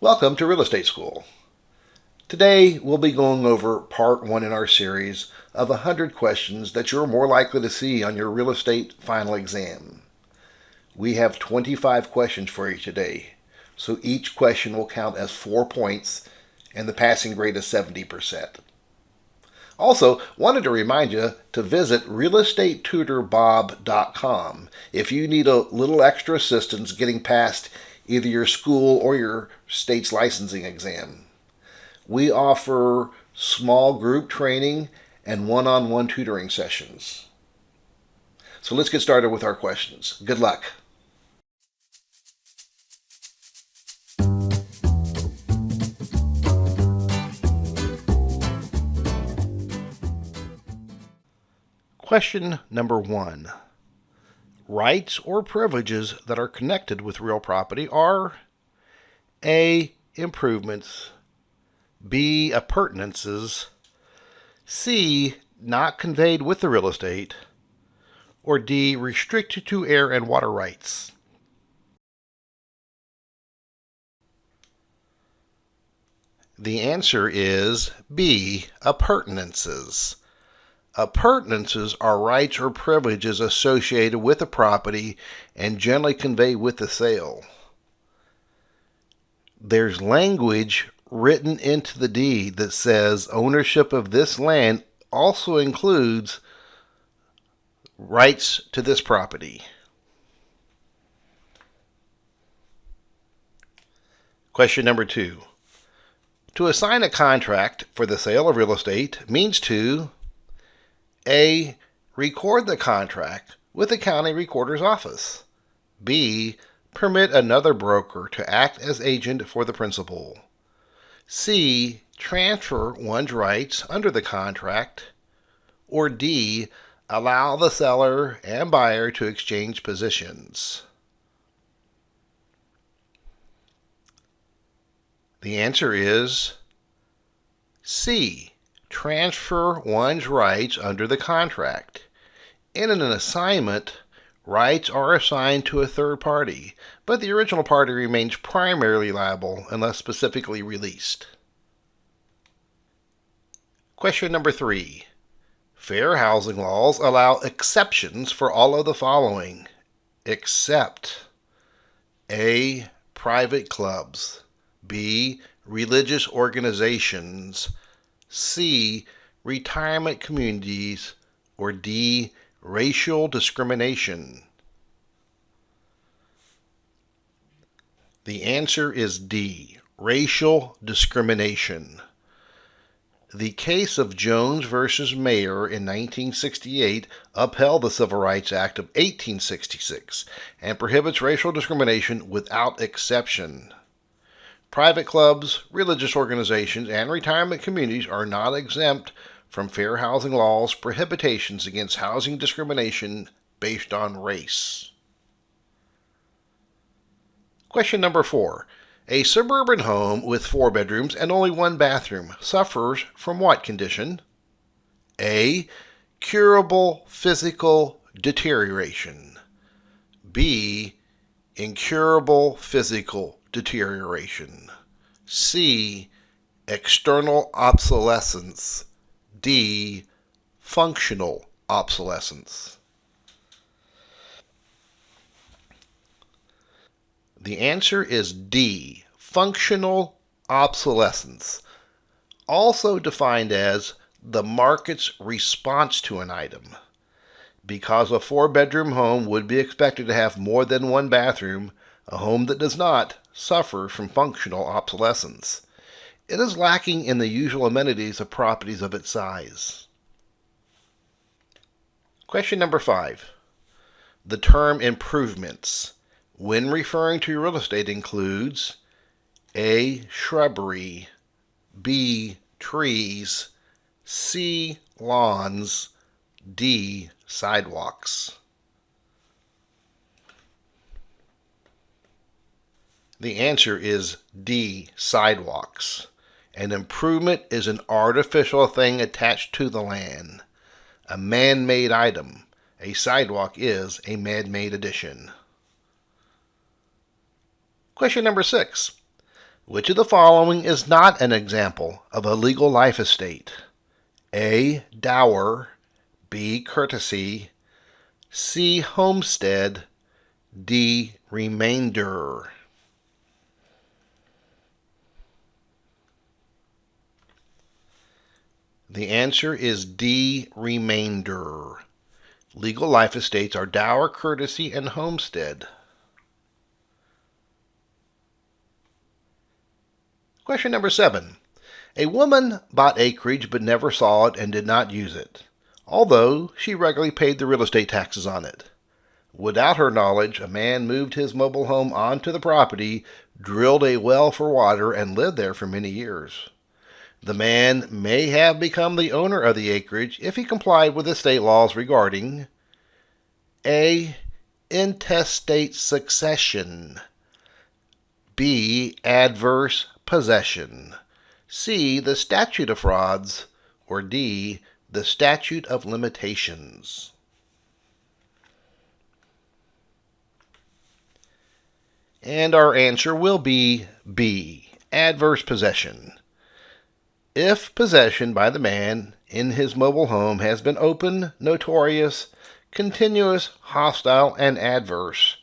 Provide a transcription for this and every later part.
Welcome to Real Estate School. Today we'll be going over part 1 in our series of 100 questions that you're more likely to see on your real estate final exam. We have 25 questions for you today, so each question will count as 4 points and the passing grade is 70%. Also, wanted to remind you to visit realestatetutorbob.com if you need a little extra assistance getting past either your school or your state's licensing exam. We offer small group training and one-on-one tutoring sessions. So let's get started with our questions. Good luck. Question number 1. Rights or privileges that are connected with real property are A. Improvements, B. Appurtenances, C. Not conveyed with the real estate, or D. Restricted to air and water rights. The answer is B. Appurtenances. Appurtenances are rights or privileges associated with a property and generally conveyed with the sale. There's language written into the deed that says ownership of this land also includes rights to this property. Question number 2. To assign a contract for the sale of real estate means to A. Record the contract with the county recorder's office. B. Permit another broker to act as agent for the principal. C. Transfer one's rights under the contract. Or D. Allow the seller and buyer to exchange positions. The answer is C. Transfer one's rights under the contract. In an assignment, rights are assigned to a third party, but the original party remains primarily liable unless specifically released. Question number 3. Fair housing laws allow exceptions for all of the following, except A. Private clubs, B. Religious organizations, C. Retirement communities, or D. Racial discrimination. The answer is D. Racial discrimination. The case of Jones versus Mayer in 1968 upheld the Civil Rights Act of 1866 and prohibits racial discrimination without exception. Private clubs, religious organizations, and retirement communities are not exempt from fair housing laws' prohibitions against housing discrimination based on race. Question number 4. A suburban home with 4 bedrooms and only 1 bathroom suffers from what condition? A. Curable physical deterioration. B. Incurable physical deterioration. C. External obsolescence. D. Functional obsolescence. The answer is D. Functional obsolescence, also defined as the market's response to an item. Because a 4-bedroom home would be expected to have more than 1 bathroom, a home that does not suffers from functional obsolescence. It is lacking in the usual amenities of properties of its size. Question number 5. The term improvements, when referring to real estate, includes A. Shrubbery, B. Trees, C. Lawns, D. Sidewalks. The answer is D. Sidewalks. An improvement is an artificial thing attached to the land, a man-made item. A sidewalk is a man-made addition. Question number 6. Which of the following is not an example of a legal life estate? A. Dower, B. Courtesy, C. Homestead, D. Remainder. The answer is D. Remainder. Legal life estates are dower, courtesy, and homestead. Question number 7. A woman bought acreage but never saw it and did not use it, although she regularly paid the real estate taxes on it. Without her knowledge, a man moved his mobile home onto the property, drilled a well for water, and lived there for many years. The man may have become the owner of the acreage if he complied with the state laws regarding A. Intestate succession, B. Adverse possession, C. The statute of frauds, or D. The statute of limitations. And our answer will be B. Adverse possession. If possession by the man in his mobile home has been open, notorious, continuous, hostile, and adverse,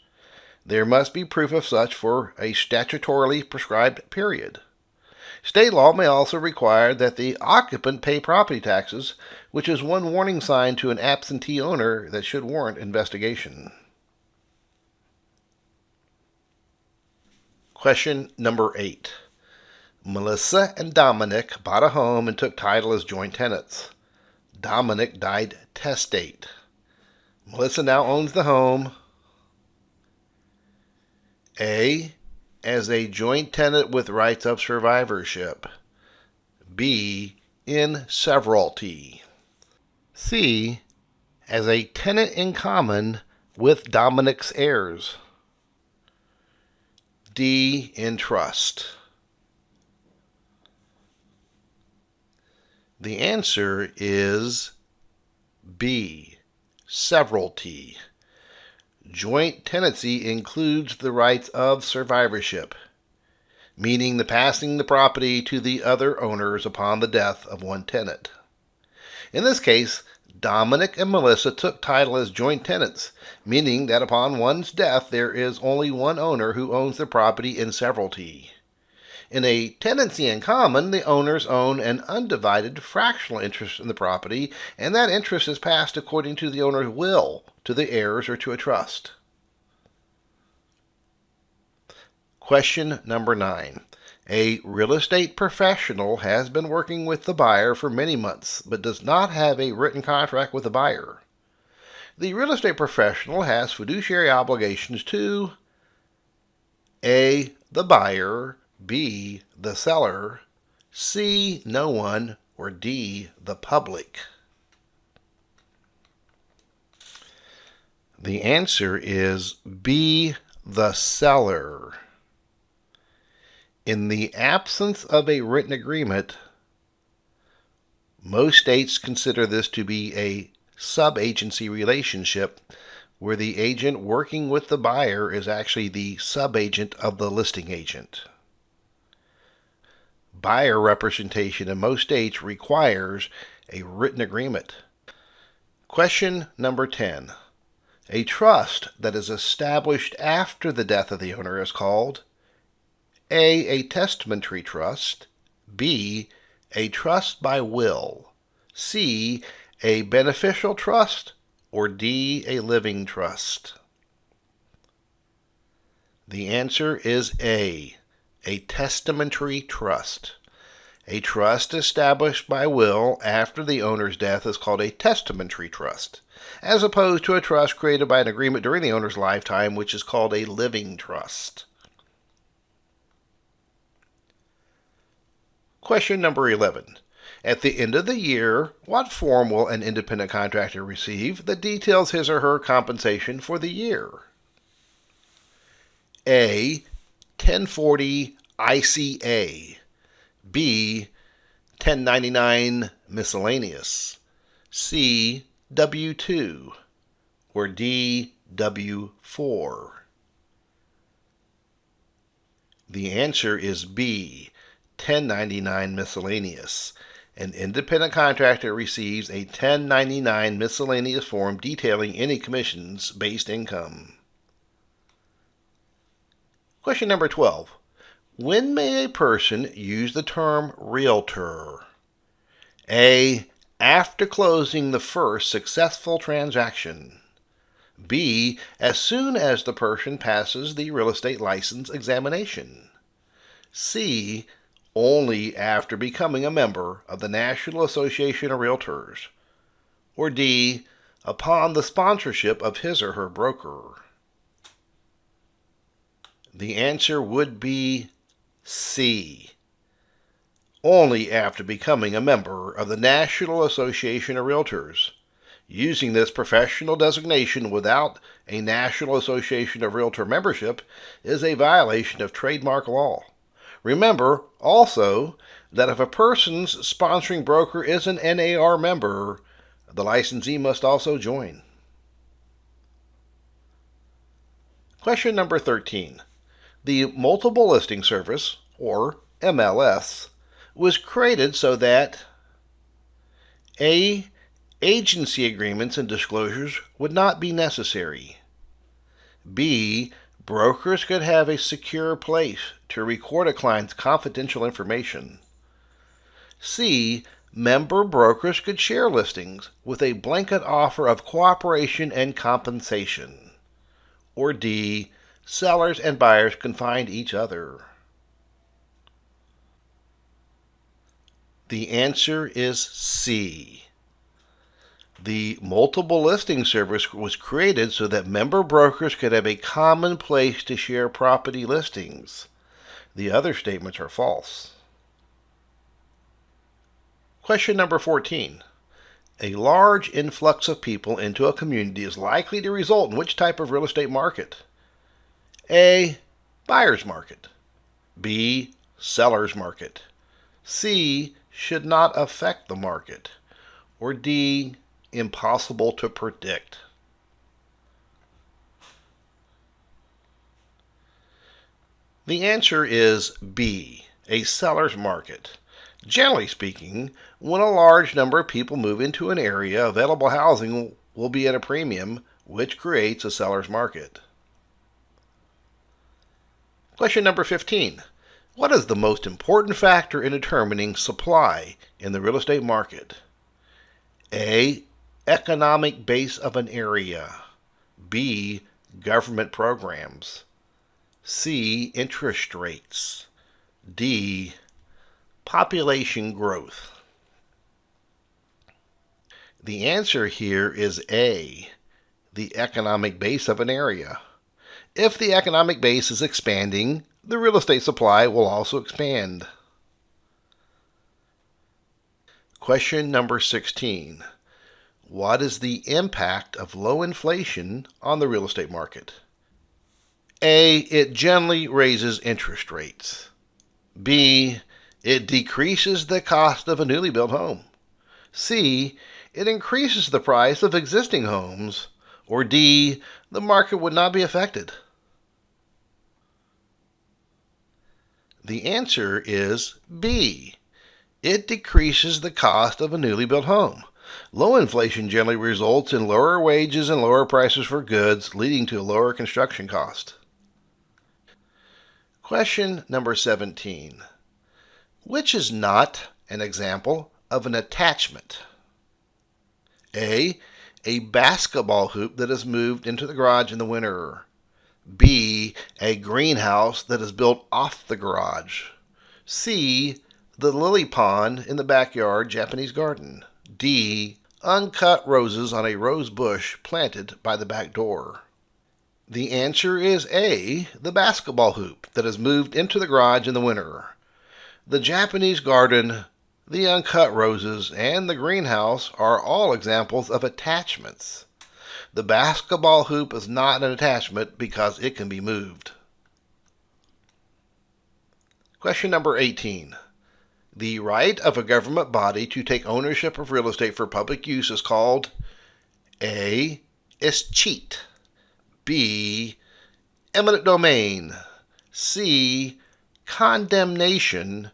there must be proof of such for a statutorily prescribed period. State law may also require that the occupant pay property taxes, which is one warning sign to an absentee owner that should warrant investigation. Question number 8. Melissa and Dominic bought a home and took title as joint tenants. Dominic died testate. Melissa now owns the home. A. As a joint tenant with rights of survivorship. B. In severalty. C. As a tenant in common with Dominic's heirs. D. In trust. The answer is B. Severalty. Joint tenancy includes the rights of survivorship, meaning the passing the property to the other owners upon the death of one tenant. In this case, Dominic and Melissa took title as joint tenants, meaning that upon one's death there is only one owner who owns the property in severalty. In a tenancy in common, the owners own an undivided fractional interest in the property, and that interest is passed according to the owner's will to the heirs or to a trust. Question number 9. A real estate professional has been working with the buyer for many months, but does not have a written contract with the buyer. The real estate professional has fiduciary obligations to A. The buyer, B. The seller, C. No one, or D. The public. The answer is B. The seller. In the absence of a written agreement, most states consider this to be a sub-agency relationship where the agent working with the buyer is actually the sub-agent of the listing agent. Buyer representation in most states requires a written agreement. Question number 10. A trust that is established after the death of the owner is called A. Testamentary trust, B. A trust by will, C. A beneficial trust, or D. A living trust. The answer is A. Testamentary trust. A trust established by will after the owner's death is called a testamentary trust, as opposed to a trust created by an agreement during the owner's lifetime, which is called a living trust. Question number 11. At the end of the year, what form will an independent contractor receive that details his or her compensation for the year? A. 1040 ICA, B. 1099 miscellaneous, C. W-2, or D. W-4. The answer is B, 1099 miscellaneous. An independent contractor receives a 1099 miscellaneous form detailing any commissions-based income. Question number 12. When may a person use the term realtor? A, after closing the first successful transaction. B, as soon as the person passes the real estate license examination. C, only after becoming a member of the National Association of Realtors. Or D, upon the sponsorship of his or her broker. The answer would be C, only after becoming a member of the National Association of Realtors. Using this professional designation without a National Association of Realtor membership is a violation of trademark law. Remember, also, that if a person's sponsoring broker is an NAR member, the licensee must also join. Question number 13. The Multiple Listing Service, or MLS, was created so that A, agency agreements and disclosures would not be necessary. B, brokers could have a secure place to record a client's confidential information. C, member brokers could share listings with a blanket offer of cooperation and compensation. Or D, sellers and buyers can find each other. The answer is C. The Multiple Listing Service was created so that member brokers could have a common place to share property listings. The other statements are false. Question number 14. A large influx of people into a community is likely to result in which type of real estate market? A, buyer's market. B, seller's market. C, should not affect the market. Or D, impossible to predict. The answer is B, a seller's market. Generally speaking, when a large number of people move into an area, available housing will be at a premium, which creates a seller's market. Question number 15. What is the most important factor in determining supply in the real estate market? A, economic base of an area. B, government programs. C, interest rates. D, population growth. The answer here is A, the economic base of an area. If the economic base is expanding, the real estate supply will also expand. Question number 16. What is the impact of low inflation on the real estate market? A, it generally raises interest rates. B, it decreases the cost of a newly built home. C, it increases the price of existing homes. Or D, the market would not be affected. The answer is B. It decreases the cost of a newly built home. Low inflation generally results in lower wages and lower prices for goods, leading to a lower construction cost. Question number 17. Which is not an example of an attachment? A basketball hoop that is moved into the garage in the winter. B, a greenhouse that is built off the garage. C, the lily pond in the backyard Japanese garden. D, uncut roses on a rose bush planted by the back door. The answer is A, the basketball hoop that is moved into the garage in the winter. The Japanese garden, the uncut roses, and the greenhouse are all examples of attachments. The basketball hoop is not an attachment because it can be moved. Question number 18. The right of a government body to take ownership of real estate for public use is called A, escheat. B, eminent domain. C, condemnation,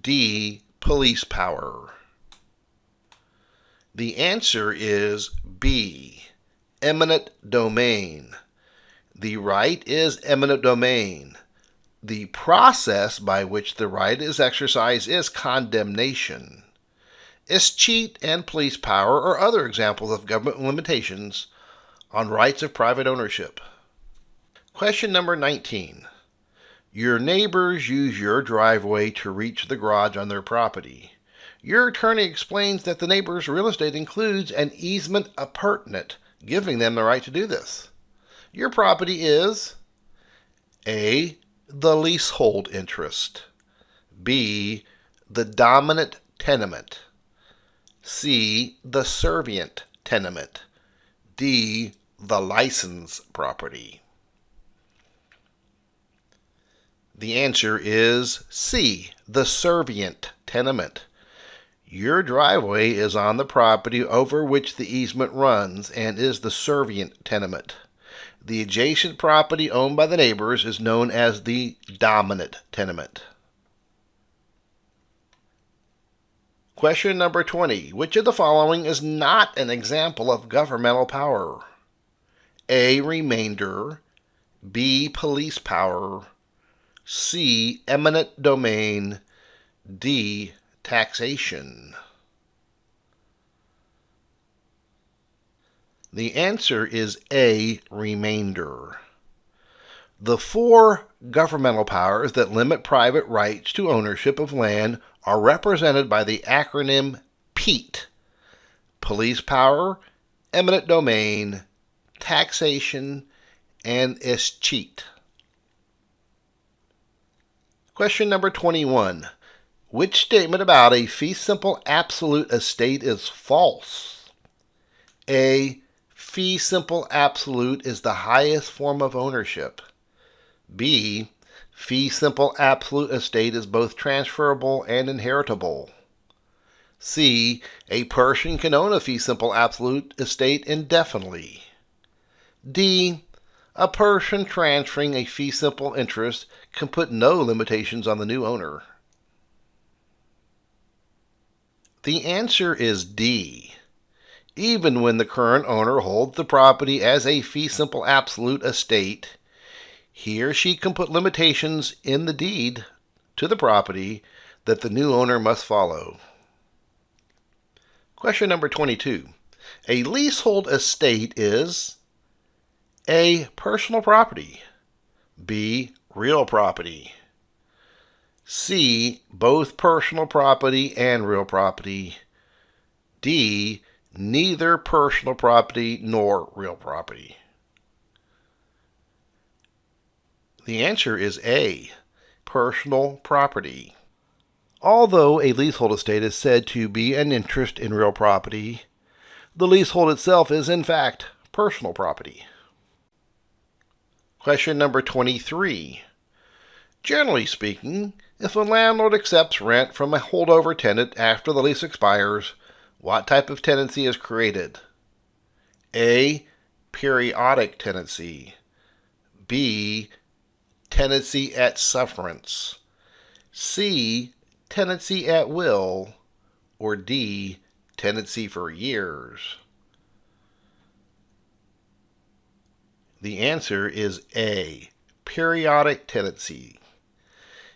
D, police power. The answer is B, eminent domain. The right is eminent domain. The process by which the right is exercised is condemnation. Escheat and police power are other examples of government limitations on rights of private ownership. Question number 19. Your neighbors use your driveway to reach the garage on their property. Your attorney explains that the neighbor's real estate includes an easement appurtenant, giving them the right to do this. Your property is A, the leasehold interest, B, the dominant tenement, C, the servient tenement, D, the license property. The answer is C, the servient tenement. Your driveway is on the property over which the easement runs and is the servient tenement. The adjacent property owned by the neighbors is known as the dominant tenement. Question number 20. Which of the following is not an example of governmental power? A, remainder, B, police power, C, eminent domain, D, taxation. The answer is A, remainder. The four governmental powers that limit private rights to ownership of land are represented by the acronym PEAT: police power, eminent domain, taxation, and escheat. Question number 21. Which statement about a fee simple absolute estate is false? A, fee simple absolute is the highest form of ownership. B, fee simple absolute estate is both transferable and inheritable. C, a person can own a fee simple absolute estate indefinitely. D, a person transferring a fee simple interest can put no limitations on the new owner. The answer is D. Even when the current owner holds the property as a fee simple absolute estate, he or she can put limitations in the deed to the property that the new owner must follow. Question number 22. A leasehold estate is A, personal property, B, real property, C, both personal property and real property, D, neither personal property nor real property. The answer is A, personal property. Although a leasehold estate is said to be an interest in real property, the leasehold itself is in fact personal property. Question number 23. Generally speaking, if a landlord accepts rent from a holdover tenant after the lease expires, what type of tenancy is created? A, periodic tenancy, B, tenancy at sufferance, C, tenancy at will, or D, tenancy for years. The answer is A, periodic tenancy.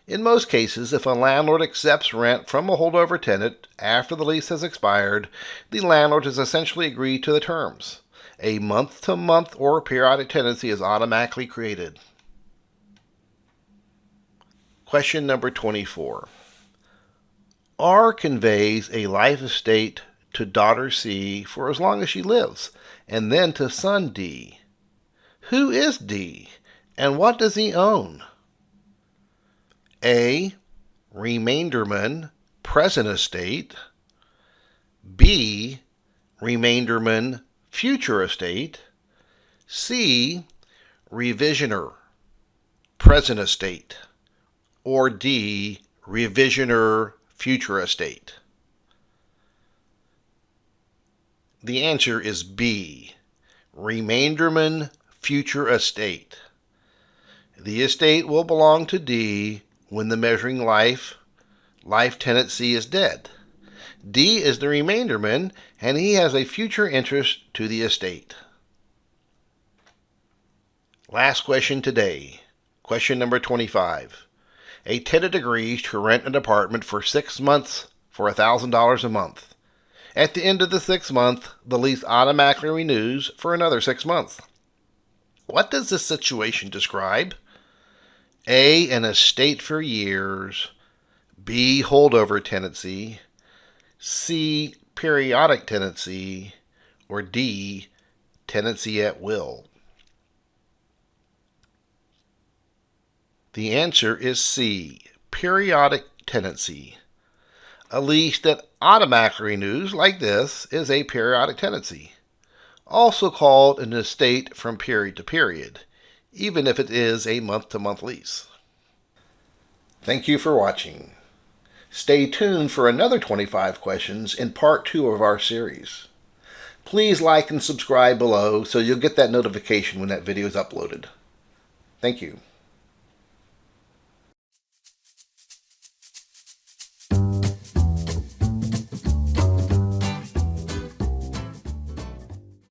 In most cases, if a landlord accepts rent from a holdover tenant after the lease has expired, the landlord has essentially agreed to the terms. A month-to-month or periodic tenancy is automatically created. Question number 24. R conveys a life estate to daughter C for as long as she lives, and then to son D. Who is D, and what does he own? A, remainderman, present estate, B, remainderman, future estate, C, revisioner, present estate, or D, revisioner, future estate. The answer is B, remainderman, future estate. The estate will belong to D when the measuring life tenancy is dead. D is the remainderman, and he has a future interest to the estate. Last question today. Question number 25. A tenant agrees to rent an apartment for 6 months for $1,000 a month. At the end of the 6th month, the lease automatically renews for another 6 months. What does this situation describe? A, an estate for years. B, holdover tenancy. C, periodic tenancy. Or D, tenancy at will. The answer is C, periodic tenancy. A lease that automatically renews, like this, is a periodic tenancy, also called an estate from period to period, even if it is a month-to-month lease. Thank you for watching. Stay tuned for another 25 questions in part 2 of our series. Please like and subscribe below so you'll get that notification when that video is uploaded. Thank you.